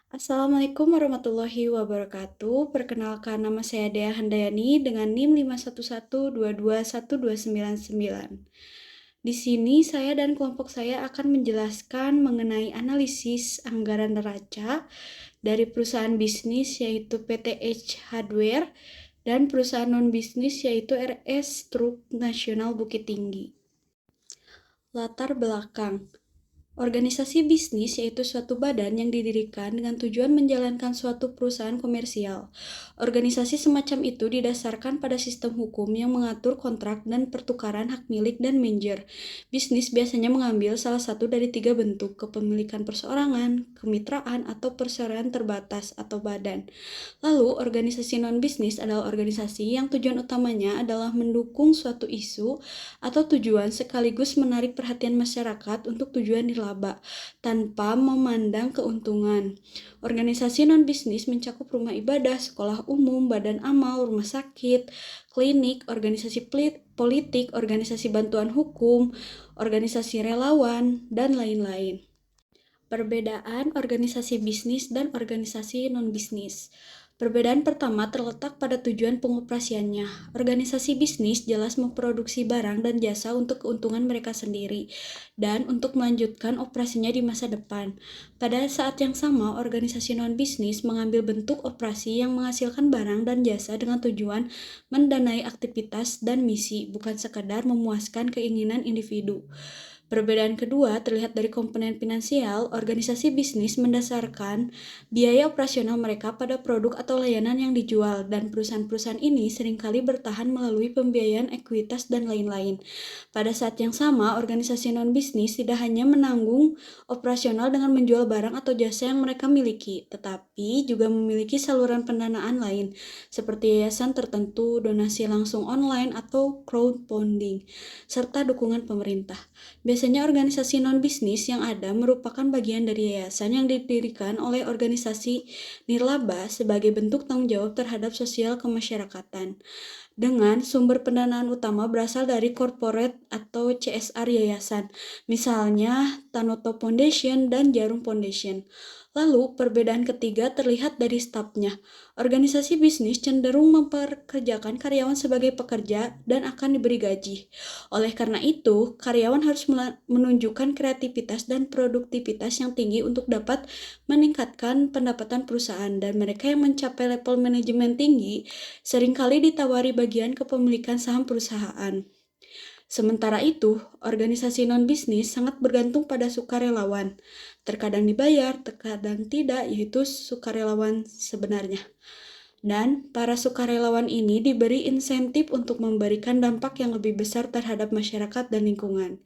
Assalamualaikum warahmatullahi wabarakatuh. Perkenalkan, nama saya Dea Handayani dengan NIM 511221299. Di sini saya dan kelompok saya akan menjelaskan mengenai analisis anggaran neraca dari perusahaan bisnis yaitu PT H Hardware dan perusahaan non-bisnis yaitu RS Truk Nasional Bukit Tinggi. Latar belakang. Organisasi bisnis yaitu suatu badan yang didirikan dengan tujuan menjalankan suatu perusahaan komersial. Organisasi semacam itu didasarkan pada sistem hukum yang mengatur kontrak dan pertukaran hak milik dan merger. Bisnis biasanya mengambil salah satu dari tiga bentuk: kepemilikan perseorangan, kemitraan, atau perseorangan terbatas atau badan. Lalu, organisasi non-bisnis adalah organisasi yang tujuan utamanya adalah mendukung suatu isu atau tujuan sekaligus menarik perhatian masyarakat untuk tujuan nirlaba tanpa memandang keuntungan. Organisasi non-bisnis mencakup rumah ibadah, sekolah umum, badan amal, rumah sakit, klinik, organisasi politik, organisasi bantuan hukum, organisasi relawan, dan lain-lain. Perbedaan organisasi bisnis dan organisasi non-bisnis. Perbedaan pertama terletak pada tujuan pengoperasiannya. Organisasi bisnis jelas memproduksi barang dan jasa untuk keuntungan mereka sendiri dan untuk melanjutkan operasinya di masa depan. Pada saat yang sama, organisasi non-bisnis mengambil bentuk operasi yang menghasilkan barang dan jasa dengan tujuan mendanai aktivitas dan misi, bukan sekadar memuaskan keinginan individu. Perbedaan kedua terlihat dari komponen finansial. Organisasi bisnis mendasarkan biaya operasional mereka pada produk atau layanan yang dijual, dan perusahaan-perusahaan ini seringkali bertahan melalui pembiayaan ekuitas dan lain-lain. Pada saat yang sama, organisasi non-bisnis tidak hanya menanggung operasional dengan menjual barang atau jasa yang mereka miliki, tetapi juga memiliki saluran pendanaan lain, seperti yayasan tertentu, donasi langsung online, atau crowdfunding, serta dukungan pemerintah. Biasanya organisasi non-bisnis yang ada merupakan bagian dari yayasan yang didirikan oleh organisasi nirlaba sebagai bentuk tanggung jawab terhadap sosial kemasyarakatan, dengan sumber pendanaan utama berasal dari corporate atau CSR yayasan, misalnya Tanoto Foundation dan Jarum Foundation. Lalu, perbedaan ketiga terlihat dari stafnya. Organisasi bisnis cenderung memperkerjakan karyawan sebagai pekerja dan akan diberi gaji. Oleh karena itu, karyawan harus menunjukkan kreativitas dan produktivitas yang tinggi untuk dapat meningkatkan pendapatan perusahaan, dan mereka yang mencapai level manajemen tinggi seringkali ditawari bagian kepemilikan saham perusahaan. Sementara itu, organisasi non-bisnis sangat bergantung pada sukarelawan. Terkadang dibayar, terkadang tidak, yaitu sukarelawan sebenarnya. Dan para sukarelawan ini diberi insentif untuk memberikan dampak yang lebih besar terhadap masyarakat dan lingkungan,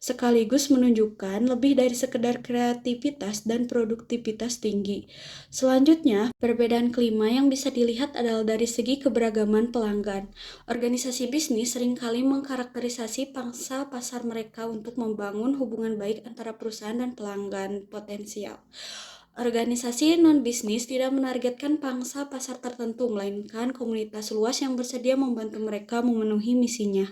sekaligus menunjukkan lebih dari sekedar kreativitas dan produktivitas tinggi. Selanjutnya, perbedaan kelima yang bisa dilihat adalah dari segi keberagaman pelanggan. Organisasi bisnis seringkali mengkarakterisasi pangsa pasar mereka untuk membangun hubungan baik antara perusahaan dan pelanggan potensial. Organisasi non-bisnis tidak menargetkan pangsa pasar tertentu, melainkan komunitas luas yang bersedia membantu mereka memenuhi misinya.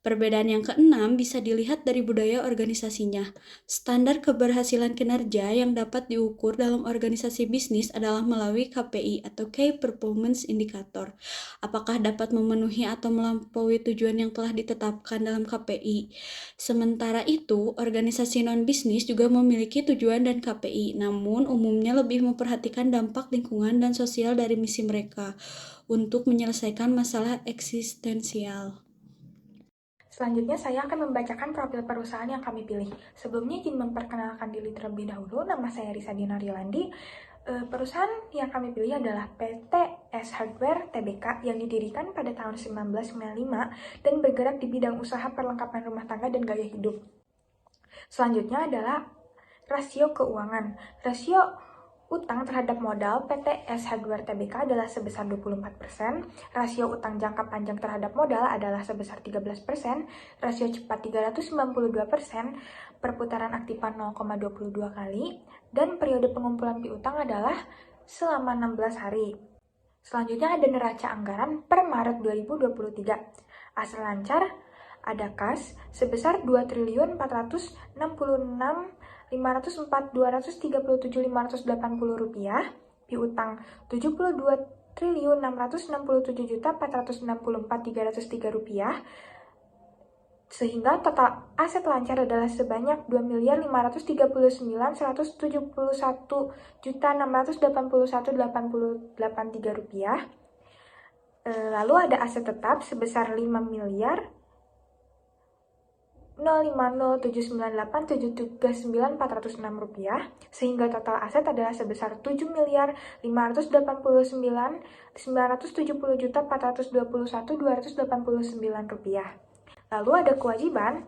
Perbedaan yang keenam bisa dilihat dari budaya organisasinya. Standar keberhasilan kinerja yang dapat diukur dalam organisasi bisnis adalah melalui KPI atau Key Performance Indicator. Apakah dapat memenuhi atau melampaui tujuan yang telah ditetapkan dalam KPI. Sementara itu, organisasi non-bisnis juga memiliki tujuan dan KPI, namun umumnya lebih memperhatikan dampak lingkungan dan sosial dari misi mereka untuk menyelesaikan masalah eksistensial. Selanjutnya, saya akan membacakan profil perusahaan yang kami pilih. Sebelumnya, izin memperkenalkan diri terlebih dahulu. Nama saya Risa Dinariolandi. Perusahaan yang kami pilih adalah PT S Hardware Tbk yang didirikan pada tahun 1995 dan bergerak di bidang usaha perlengkapan rumah tangga dan gaya hidup. Selanjutnya adalah rasio keuangan. Rasio utang terhadap modal PT S Hardware Tbk adalah sebesar 24%, rasio utang jangka panjang terhadap modal adalah sebesar 13%, rasio cepat 392%, perputaran aktiva 0,22 kali, dan periode pengumpulan piutang adalah selama 16 hari. Selanjutnya ada neraca anggaran per Maret 2023. Asal lancar, ada kas sebesar 2.466 504.237.580 rupiah, piutang 72.667.464.303 rupiah, sehingga total aset lancar adalah sebanyak 2.531.171.681.883 rupiah. Lalu ada aset tetap sebesar 5.050.798.739.406 rupiah, sehingga total aset adalah sebesar 7.580.970.421.289 rupiah. Lalu ada kewajiban.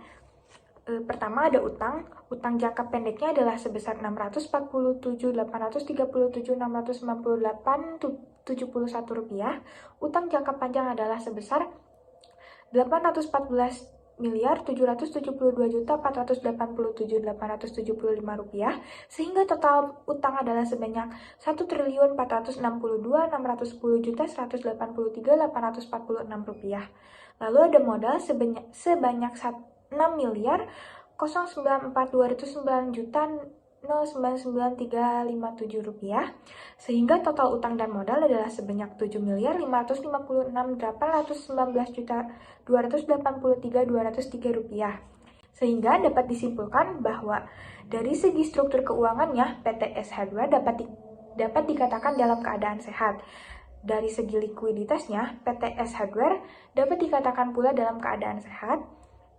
Pertama ada utang jangka pendeknya adalah sebesar 647.837.698.71 rupiah. Utang jangka panjang adalah sebesar 814.772.487.875 rupiah, sehingga total utang adalah sebanyak 1.462.610.183.846 rupiah. Lalu ada modal sebanyak 6.094.209.099.357 rupiah, sehingga total utang dan modal adalah sebanyak 7.556.819.283.203 rupiah. Sehingga dapat disimpulkan bahwa dari segi struktur keuangannya, PTS Hardware dapat dikatakan dalam keadaan sehat. Dari segi likuiditasnya, PTS Hardware dapat dikatakan pula dalam keadaan sehat.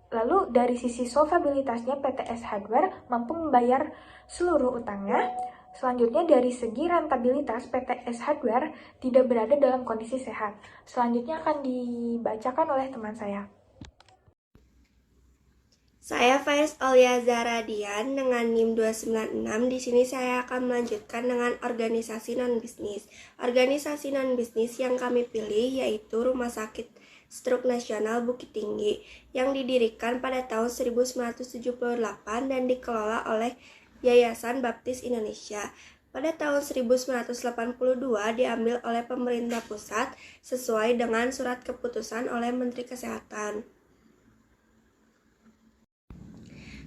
Lalu dari sisi solvabilitasnya, PTS Hardware mampu membayar seluruh utangnya. Selanjutnya dari segi rentabilitas, PTS Hardware tidak berada dalam kondisi sehat. Selanjutnya akan dibacakan oleh teman saya. Saya Faiz Aulia Zaradian dengan NIM 296. Di sini saya akan melanjutkan dengan organisasi non-bisnis. Organisasi non-bisnis yang kami pilih yaitu Rumah Sakit Stroke Nasional Bukit Tinggi yang didirikan pada tahun 1978 dan dikelola oleh Yayasan Baptis Indonesia. Pada tahun 1982 diambil oleh pemerintah pusat sesuai dengan surat keputusan oleh Menteri Kesehatan.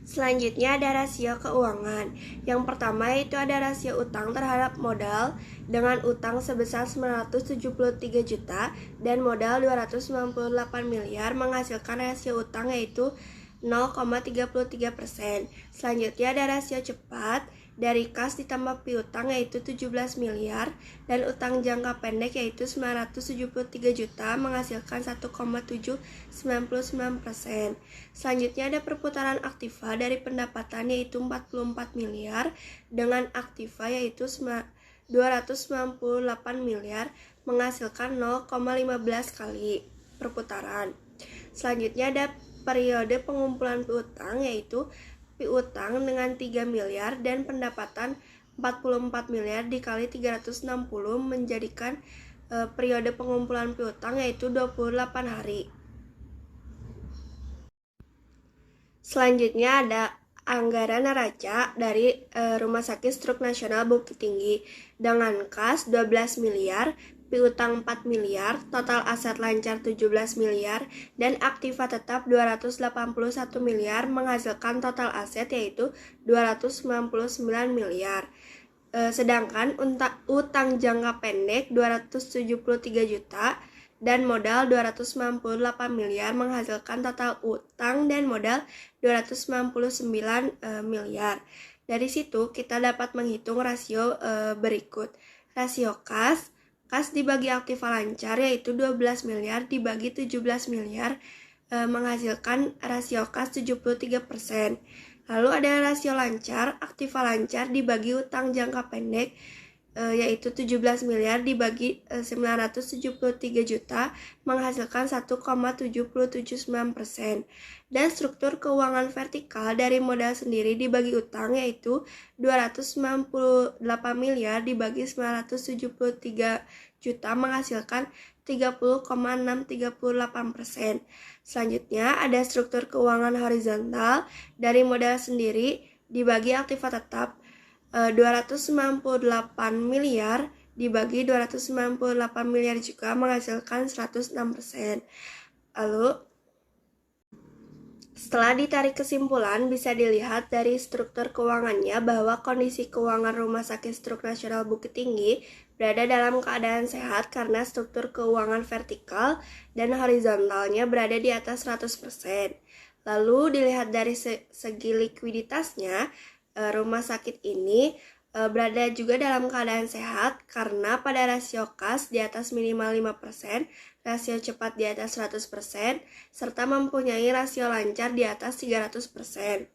Selanjutnya ada rasio keuangan. Yang pertama yaitu ada rasio utang terhadap modal dengan utang sebesar 973 juta dan modal 298 miliar menghasilkan rasio utang yaitu 0,33%. Selanjutnya ada rasio cepat dari kas ditambah piutang yaitu 17 miliar dan utang jangka pendek yaitu 973 juta menghasilkan 1,799%. Selanjutnya ada perputaran aktiva dari pendapatan yaitu 44 miliar dengan aktiva yaitu 298 miliar menghasilkan 0,15 kali perputaran. Selanjutnya ada periode pengumpulan piutang yaitu piutang dengan 3 miliar dan pendapatan 44 miliar dikali 360 menjadikan periode pengumpulan piutang yaitu 28 hari. Selanjutnya ada anggaran neraca dari Rumah Sakit Stroke Nasional Bukit Tinggi dengan kas 12 miliar, piutang 4 miliar, total aset lancar 17 miliar, dan aktiva tetap 281 miliar menghasilkan total aset yaitu 299 miliar. Sedangkan utang jangka pendek 273 juta dan modal 298 miliar menghasilkan total utang dan modal 299 miliar. Dari situ kita dapat menghitung rasio berikut. Rasio kas dibagi aktiva lancar yaitu 12 miliar dibagi 17 miliar menghasilkan rasio kas 73%. Lalu ada rasio lancar, aktiva lancar dibagi utang jangka pendek yaitu 17 miliar dibagi 973 juta menghasilkan 1,7779%. Dan struktur keuangan vertikal dari modal sendiri dibagi utang yaitu 298 miliar dibagi 973 juta menghasilkan 30,638%. Selanjutnya ada struktur keuangan horizontal dari modal sendiri dibagi aktiva tetap 298 miliar dibagi 298 miliar juga menghasilkan 106%. Lalu Setelah ditarik kesimpulan, bisa dilihat dari struktur keuangannya bahwa kondisi keuangan Rumah Sakit Stroke Nasional Bukit Tinggi berada dalam keadaan sehat karena struktur keuangan vertikal dan horizontalnya berada di atas 100%. Lalu dilihat dari segi likuiditasnya, rumah sakit ini berada juga dalam keadaan sehat karena pada rasio kas di atas minimal 5%, rasio cepat di atas 100%, serta mempunyai rasio lancar di atas 300%.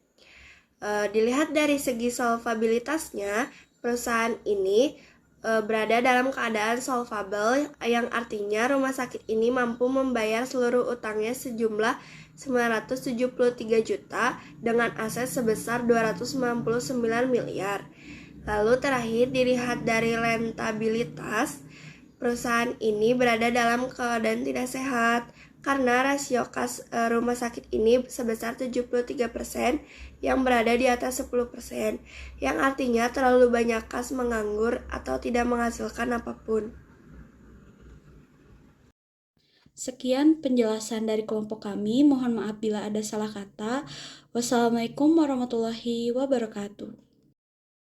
Dilihat dari segi solvabilitasnya, perusahaan ini berada dalam keadaan solvable, yang artinya rumah sakit ini mampu membayar seluruh utangnya sejumlah 973 juta dengan aset sebesar 299 miliar. Lalu terakhir dilihat dari rentabilitas, perusahaan ini berada dalam keadaan tidak sehat karena rasio kas rumah sakit ini sebesar 73% yang berada di atas 10%, yang artinya terlalu banyak kas menganggur atau tidak menghasilkan apapun. Sekian penjelasan dari kelompok kami. Mohon maaf bila ada salah kata. Wassalamualaikum warahmatullahi wabarakatuh.